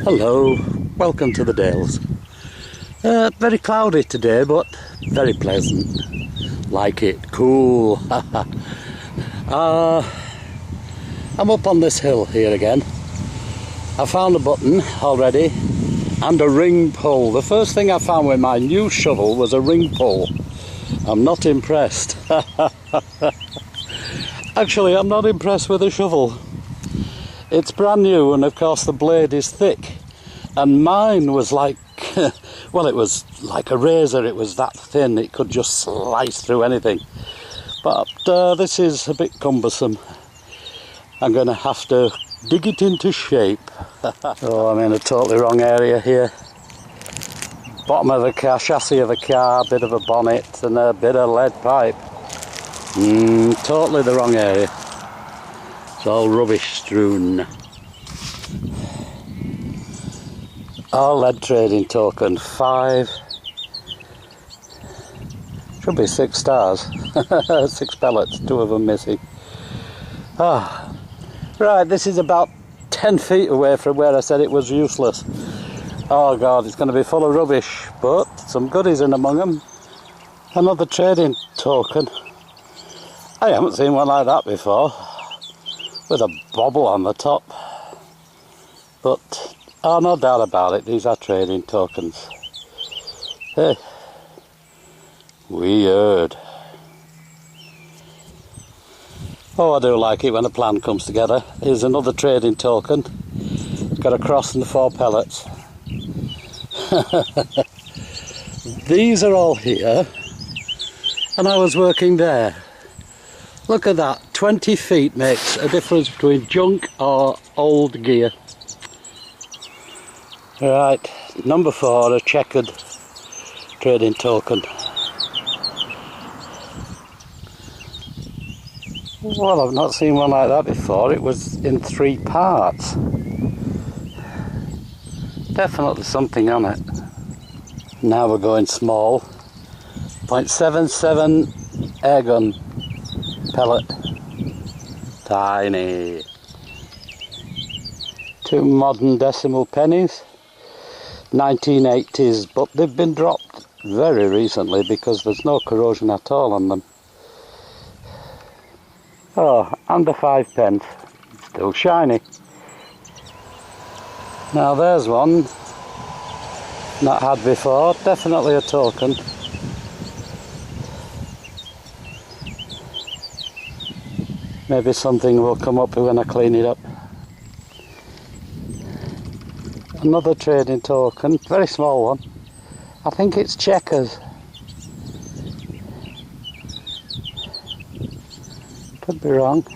Hello, welcome to the Dales. Very cloudy today, but very pleasant. Like it, cool. I'm up on this hill here again. I found a button already and a ring pull. The first thing I found with my new shovel was a ring pull. I'm not impressed. Actually, I'm not impressed with the shovel. It's brand new, and of course the blade is thick, and mine was like, well, it was like a razor. It was that thin, it could just slice through anything. But this is a bit cumbersome. I'm going to have to dig it into shape. Oh, I'm in a totally wrong area here. Bottom of a car, chassis of a car, bit of a bonnet and a bit of lead pipe. Totally the wrong area. It's all rubbish strewn. Oh, lead trading token, 5. Should be 6 stars. 6 pellets, 2 of them missing. Ah, right, this is about 10 feet away from where I said it was useless. Oh God, it's going to be full of rubbish, but some goodies in among them. Another trading token. I haven't seen one like that before, with a bobble on the top. But, oh, no doubt about it, these are trading tokens. Hey, weird. Oh, I do like it when a plan comes together. Here's another trading token. It's got a cross and 4 pellets. These are all here, and I was working there. Look at that, 20 feet makes a difference between junk or old gear. Right, number 4, a checkered trading token. Well, I've not seen one like that before. It was in 3 parts. Definitely something on it. Now we're going small. 0.77 airgun pellet. Tiny. 2 modern decimal pennies. 1980s, but they've been dropped very recently because there's no corrosion at all on them. Oh, under 5 pence. Still shiny. Now there's one not had before, definitely a token. Maybe something will come up when I clean it up. Another trading token, very small one. I think it's checkers. Could be wrong.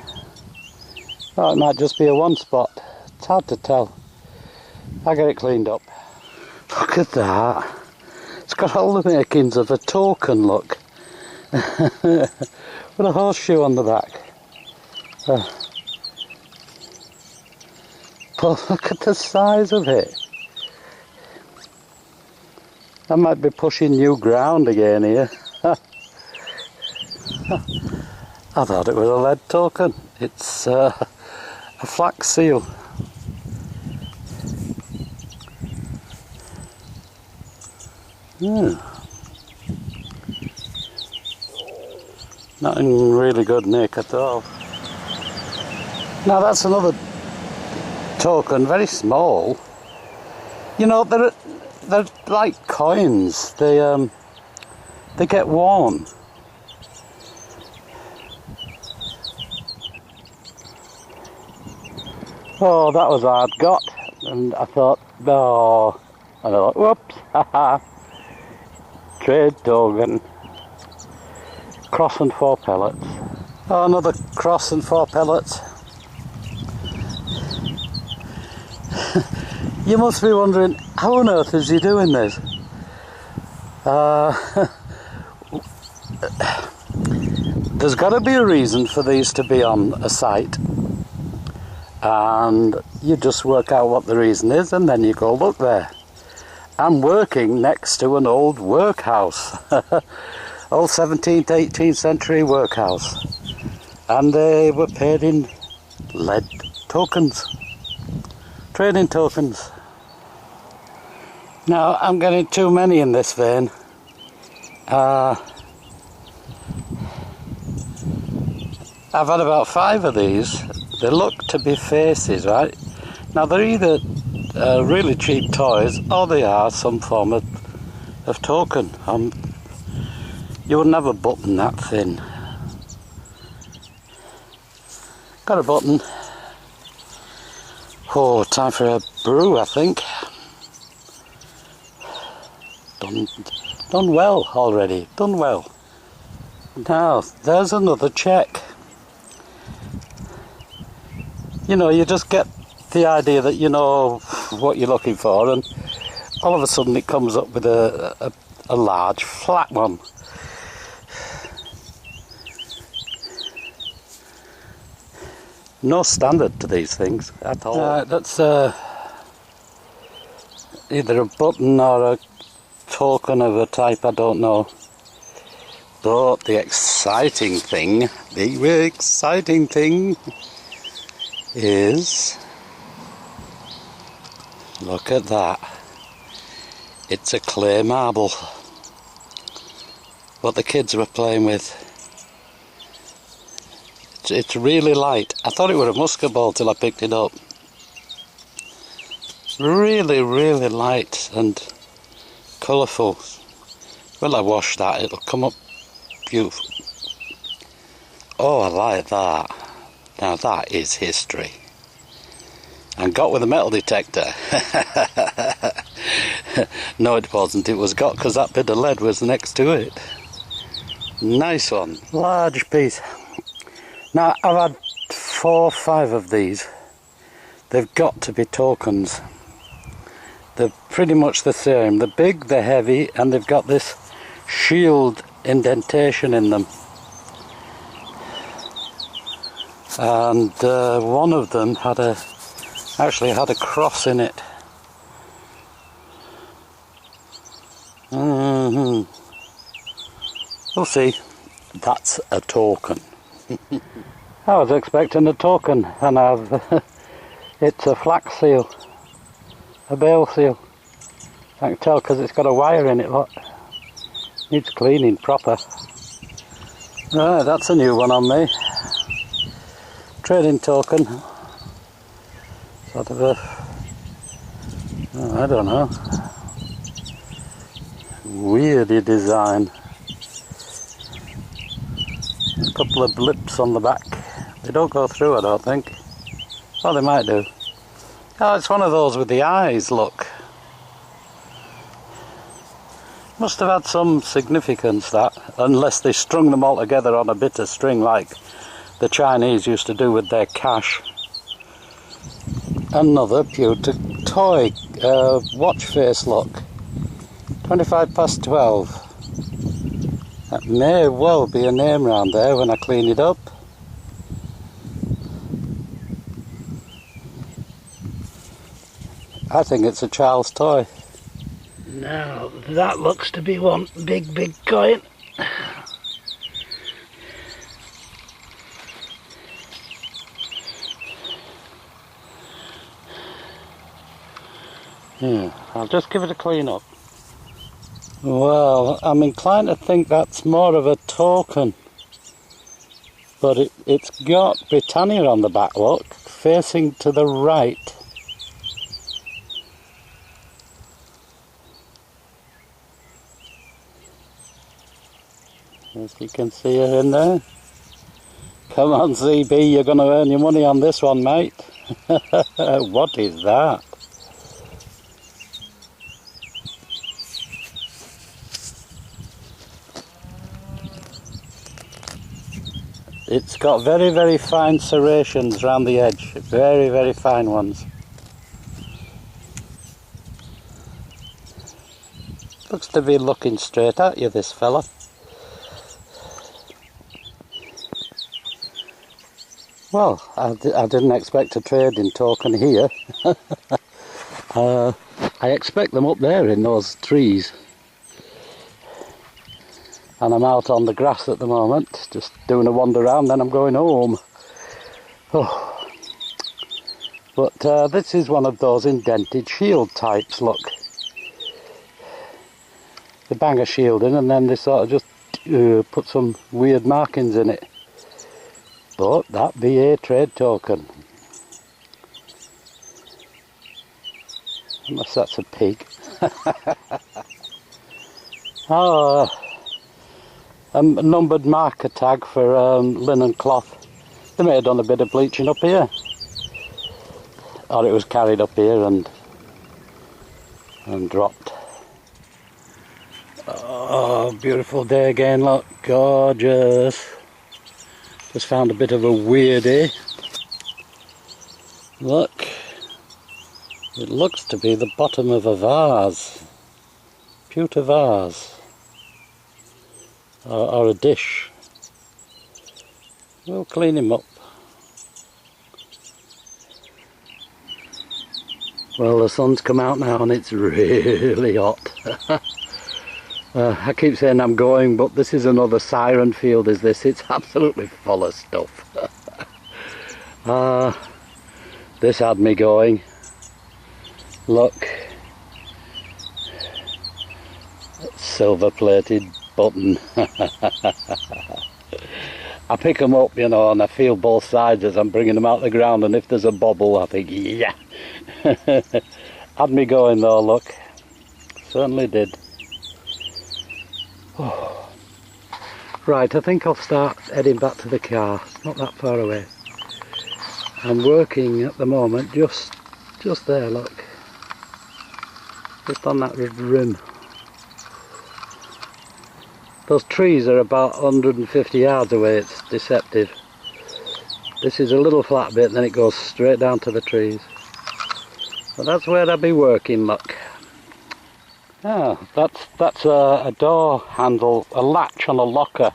Oh, it might just be a 1 spot. It's hard to tell. I'll get it cleaned up. Look at that. It's got all the makings of a token, look. With a horseshoe on the back. But look at the size of it. I might be pushing new ground again here. I thought it was a lead token. It's a flax seal. Not in really good nick at all. Now that's another token, very small. You know, they're like coins. They get worn. Oh, that was hard got, and I thought, no, and I thought, whoops, haha. Trade token. Cross and 4 pellets. Oh, another cross and 4 pellets. You must be wondering, how on earth is he doing this? There's got to be a reason for these to be on a site, and you just work out what the reason is, and then you go look there. I'm working next to an old workhouse, old 17th, 18th century workhouse, and they were paid in lead tokens, trading tokens. Now I'm getting too many in this vein. I've had about 5 of these. They look to be faces, right? Now they're either really cheap toys or they are some form of token. You would never button that thin. Got a button. Oh, time for a brew, I think. Done well already, done well. Now, there's another check. You know, you just get the idea that you know what you're looking for, and all of a sudden it comes up with a large flat one. No standard to these things at all. That's either a button or a token of a type, I don't know. But the exciting thing is, look at that. It's a clay marble. What the kids were playing with. It's really light. I thought it was a musket ball till I picked it up. Really, really light and colourful. When I wash that, it'll come up beautiful. Oh, I like that. Now that is history. And got with a metal detector. No, it wasn't. It was got because that bit of lead was next to it. Nice one. Large piece. Now, I've had 4 or 5 of these. They've got to be tokens. They're pretty much the same. They're big, they're heavy, and they've got this shield indentation in them. And one of them actually had a cross in it. We'll see. That's a token. I was expecting a token, and it's a flax seal, a bale seal. I can tell because it's got a wire in it, look. Needs cleaning proper. Right, that's a new one on me. Trading token. Sort of a, oh, I don't know, weirdy design. A couple of blips on the back. They don't go through, I don't think. Oh, they might do. Oh, it's one of those with the eyes, look. Must have had some significance, that, unless they strung them all together on a bit of string like the Chinese used to do with their cash. Another pewter toy, watch face, look. 12:25. That may well be a name round there when I clean it up. I think it's a child's toy. Now that looks to be one big coin. Yeah, I'll just give it a clean up. Well, I'm inclined to think that's more of a token, but it's got Britannia on the back, look, facing to the right. As you can see her in there. Come on, CB, you're going to earn your money on this one, mate. What is that? It's got very fine serrations around the edge, very fine ones. Looks to be looking straight at you, this fella. Well, I didn't expect a trading token here. I expect them up there in those trees. And I'm out on the grass at the moment, just doing a wander around, then I'm going home. Oh. But this is one of those indented shield types, look. the banger shielding, and then they sort of just put some weird markings in it. But that be a trade token. Unless that's a pig. Oh, a numbered marker tag for linen cloth. They may have done a bit of bleaching up here. Or it was carried up here and dropped. Oh, beautiful day again, look, gorgeous. Just found a bit of a weirdie. Look, it looks to be the bottom of a vase. Pewter vase. Or a dish. We'll clean him up. Well, the sun's come out now and it's really hot. I keep saying I'm going, but this is another siren field, is this? It's absolutely full of stuff. This had me going. Look. Silver plated button. I pick them up, you know, and I feel both sides as I'm bringing them out the ground, and if there's a bobble I think, yeah. Had me going though, look. Certainly did. Oh. Right, I think I'll start heading back to the car. It's not that far away. I'm working at the moment just there, look. Just on that rim. Those trees are about 150 yards away, it's deceptive. This is a little flat bit and then it goes straight down to the trees. But that's where I'll be working, look. Ah, that's a door handle, a latch on a locker,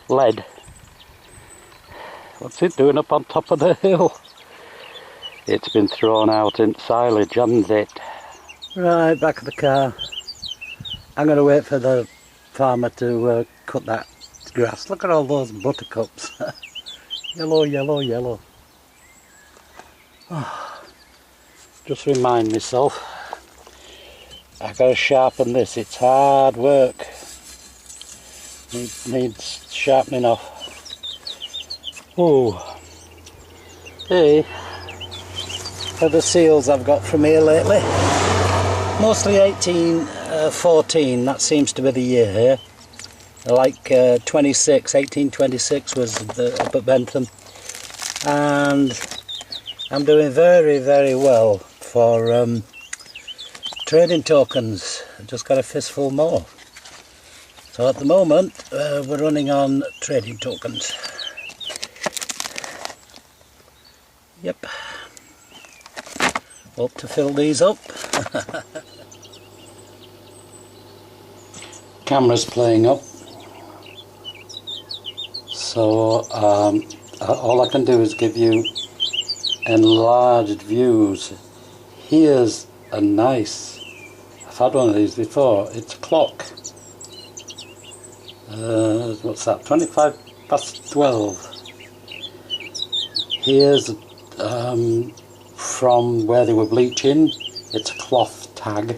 lead. What's it doing up on top of the hill? It's been thrown out in silage, hasn't it? Right, back of the car. I'm going to wait for the farmer to cut that grass. Look at all those buttercups. Yellow, yellow, yellow. Oh, just remind myself, I've got to sharpen this. It's hard work. Needs sharpening off. Oh, hey, are the seals I've got from here lately. Mostly 1814, that seems to be the year here. Like 1826 was up at Bentham. And I'm doing very, very well for trading tokens. I've just got a fistful more. So at the moment, we're running on trading tokens. Yep. Hope to fill these up. Camera's playing up, so all I can do is give you enlarged views. Here's a nice, I've had one of these before, it's a clock. What's that, 25 past 12. Here's from where they were bleaching, it's a cloth tag.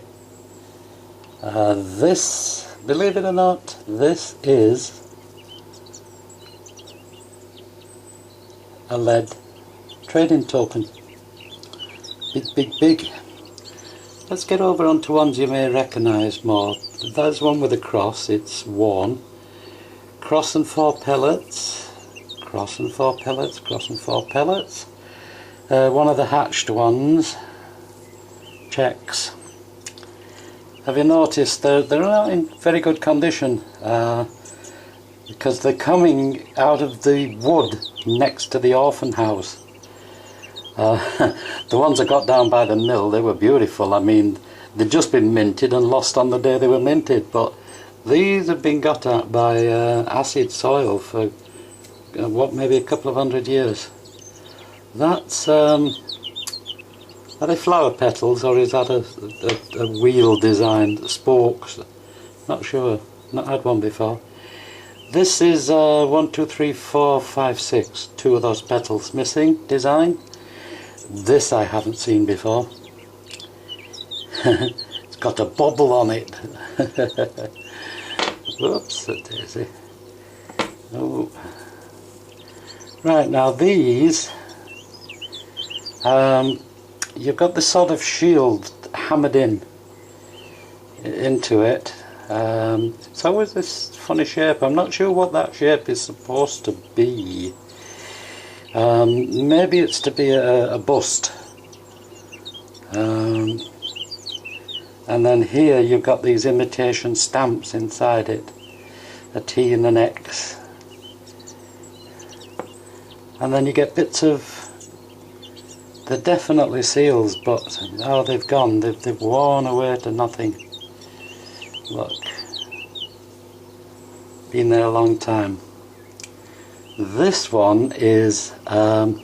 This, believe it or not, this is a lead trading token. Big, big, big. Let's get over onto ones you may recognise more. There's one with a cross, it's worn. Cross and 4 pellets. Cross and 4 pellets, cross and 4 pellets. One of the hatched ones, checks. Have you noticed they're not in very good condition because they're coming out of the wood next to the Orphan house. The ones I got down by the mill, they were beautiful. I mean, they'd just been minted and lost on the day they were minted, but these have been got at by acid soil for what, maybe a couple of 100 years. That's are they flower petals or is that a wheel designed spokes? Not sure, not had one before. This is 1, 2, 3, 4, 5, 6, 2 of those petals missing design. This I haven't seen before. It's got a bobble on it. Whoops, a daisy. Oh. Right, now these, you've got this sort of shield hammered into it. It's always this funny shape. I'm not sure what that shape is supposed to be. Maybe it's to be a bust. And then here you've got these imitation stamps inside it, a T and an X. And then you get bits of, they're definitely seals, but oh, they've gone, they've worn away to nothing. Look, been there a long time. This one is a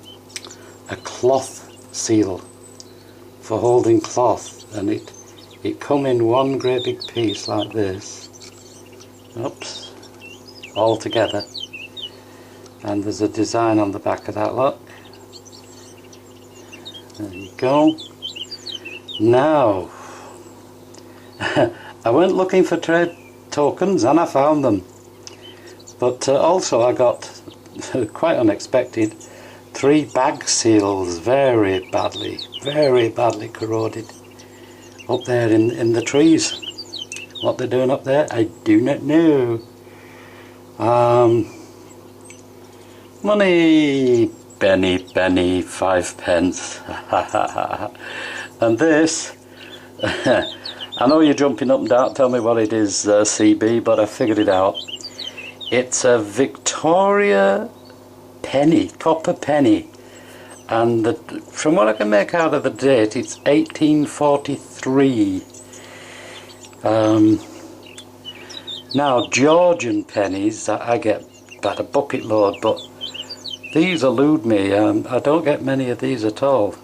cloth seal for holding cloth, and it come in one great big piece like this. Oops, all together. And there's a design on the back of that, look. There you go. Now, I went looking for trade tokens and I found them. But also I got, quite unexpected, 3 bag seals very badly corroded up there in the trees. What they're doing up there, I do not know. Money, penny, 5 pence. And this, I know you're jumping up and down, tell me what it is, CB, but I figured it out. It's a Victoria penny, copper penny, and from what I can make out of the date, it's 1843. Now, Georgian pennies, I get about a bucket load, but these elude me. I don't get many of these at all.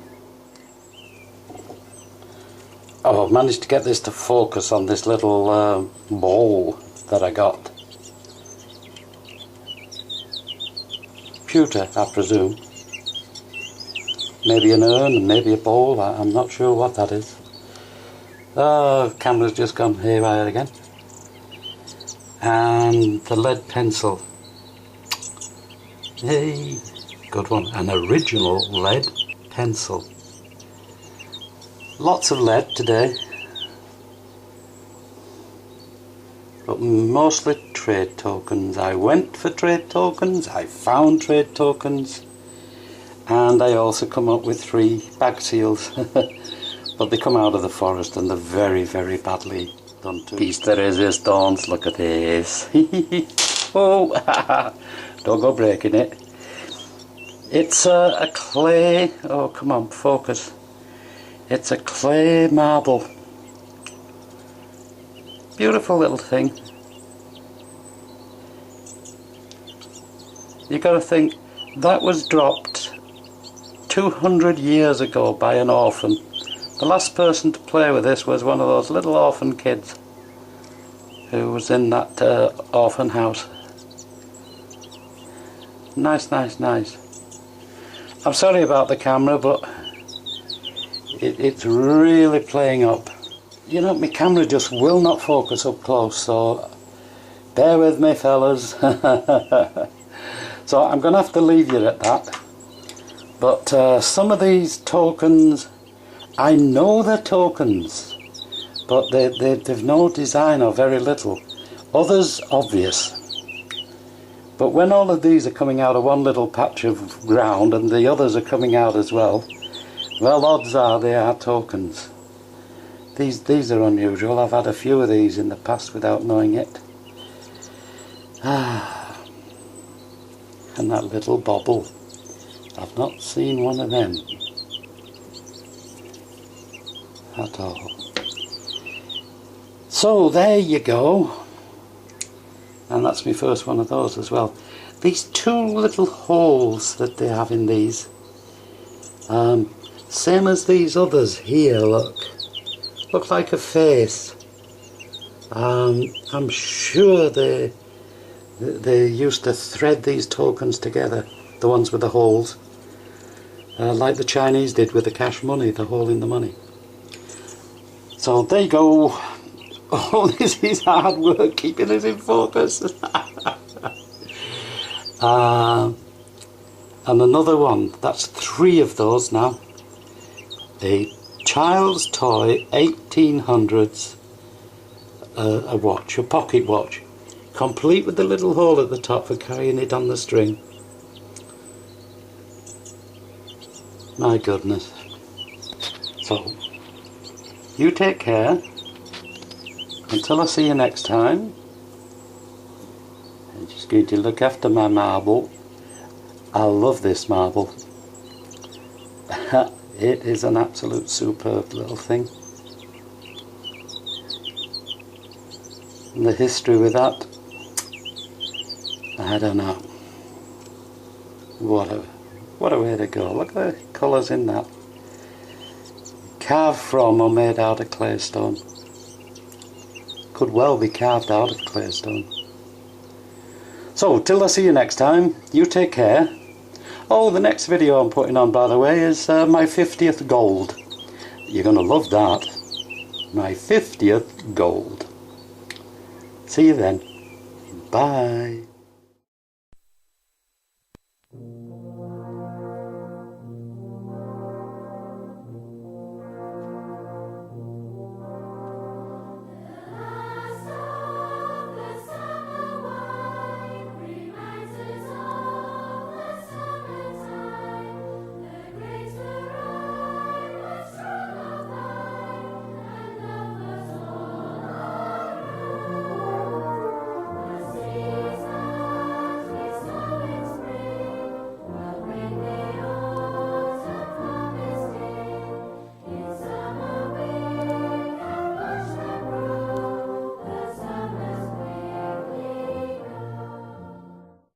Oh, I've managed to get this to focus on this little bowl that I got. Pewter, I presume. Maybe an urn, maybe a bowl, I'm not sure what that is. Oh, camera's just gone haywire again. And the lead pencil. Hey, good one. An original lead pencil. Lots of lead today, but mostly trade tokens. I went for trade tokens, I found trade tokens, and I also come up with 3 bag seals. But they come out of the forest and they're very badly done too. Piece de resistance, look at this. Oh, don't go breaking it. It's a clay, oh come on, focus. It's a clay marble. Beautiful little thing. You got to think, that was dropped 200 years ago by an orphan. The last person to play with this was one of those little orphan kids who was in that orphan house. Nice. I'm sorry about the camera, but it's really playing up. You know, my camera just will not focus up close, so bear with me, fellas. So I'm going to have to leave you at that. But some of these tokens, I know they're tokens, but they've no design or very little. Others, obvious. But when all of these are coming out of one little patch of ground and the others are coming out as well, well, odds are they are tokens. These are unusual. I've had a few of these in the past without knowing it. And that little bobble. I've not seen one of them at all. So there you go. And that's my first one of those as well. These 2 little holes that they have in these, same as these others here, look like a face. I'm sure they used to thread these tokens together, the ones with the holes, like the Chinese did with the cash money, the hole in the money. So there you go. Oh, this is hard work keeping this in focus. And another one. That's 3 of those now. A child's toy 1800s a watch, a pocket watch, complete with the little hole at the top for carrying it on the string. My goodness. So, you take care. Until I see you next time. I'm just going to look after my marble. I love this marble. It is an absolute superb little thing. And the history with that, I don't know. What a way to go. Look at the colours in that. Carved from or made out of claystone. Could well be carved out of claystone. So, till I see you next time, you take care. Oh, the next video I'm putting on, by the way, is my 50th gold. You're going to love that. My 50th gold. See you then. Bye.